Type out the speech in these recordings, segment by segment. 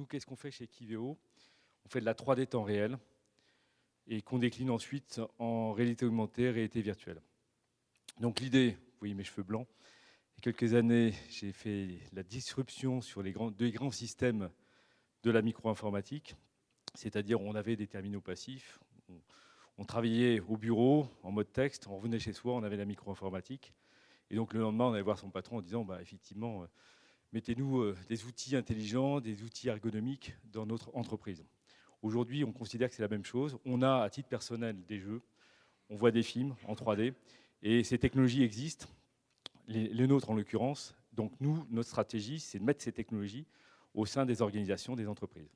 nous, qu'est-ce qu'on fait chez Kiveo? On fait de la 3D temps réel et qu'on décline ensuite en réalité augmentée, réalité virtuelle. Donc l'idée, vous voyez mes cheveux blancs, il y a quelques années, j'ai fait la disruption sur les deux grands systèmes de la micro-informatique, c'est-à-dire on avait des terminaux passifs, on travaillait au bureau en mode texte, on revenait chez soi, on avait la micro-informatique, et donc le lendemain, on allait voir son patron en disant, bah, effectivement, mettez-nous des outils intelligents, des outils ergonomiques dans notre entreprise. Aujourd'hui, on considère que c'est la même chose. On a, à titre personnel, des jeux, on voit des films en 3D, et ces technologies existent, les nôtres en l'occurrence. Donc nous, notre stratégie, c'est de mettre ces technologies au sein des organisations, des entreprises.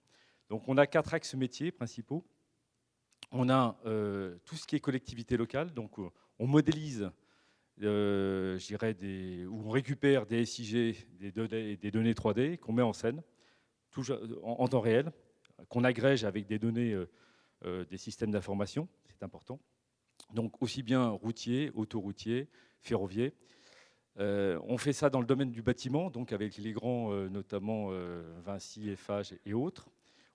Donc on a 4 axes métiers principaux. On a tout ce qui est collectivité locale, donc on modélise, je dirais, où on récupère des SIG, des données 3D qu'on met en scène en temps réel, qu'on agrège avec des données des systèmes d'information, c'est important. Donc aussi bien routier, autoroutier, ferroviaire. On fait ça dans le domaine du bâtiment, donc avec les grands, notamment Vinci, Eiffage et autres.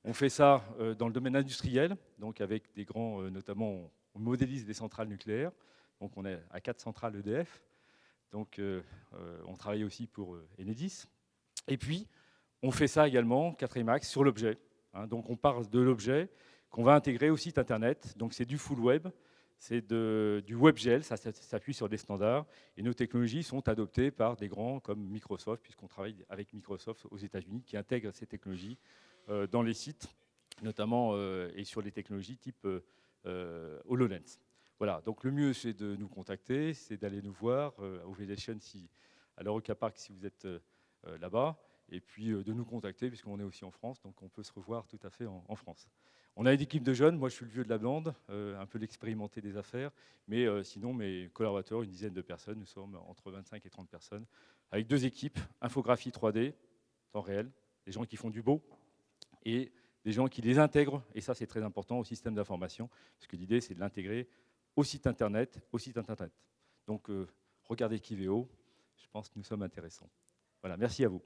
On fait ça dans le domaine industriel, donc avec des grands, notamment, on modélise des centrales nucléaires. Donc on est à 4 centrales EDF. Donc on travaille aussi pour Enedis. Et puis, on fait ça également, quatrième axe, sur l'objet. Donc on part de l'objet qu'on va intégrer au site Internet. Donc c'est du full web, c'est du WebGL, ça s'appuie sur des standards. Et nos technologies sont adoptées par des grands comme Microsoft, puisqu'on travaille avec Microsoft aux États-Unis, qui intègre ces technologies dans les sites, notamment et sur les technologies type HoloLens. Voilà, donc le mieux c'est de nous contacter, c'est d'aller nous voir à Ovation, à l'Euroca-Park si vous êtes là-bas, et puis de nous contacter puisqu'on est aussi en France, donc on peut se revoir tout à fait en France. On a une équipe de jeunes, moi je suis le vieux de la bande, un peu l'expérimenté des affaires, mais sinon mes collaborateurs, une dizaine de personnes, nous sommes entre 25 et 30 personnes, avec 2 équipes, infographie 3D, temps réel, des gens qui font du beau, et des gens qui les intègrent, et ça c'est très important, au système d'information, parce que l'idée c'est de l'intégrer au site Internet, Donc regardez Kiveo, je pense que nous sommes intéressants. Voilà, merci à vous.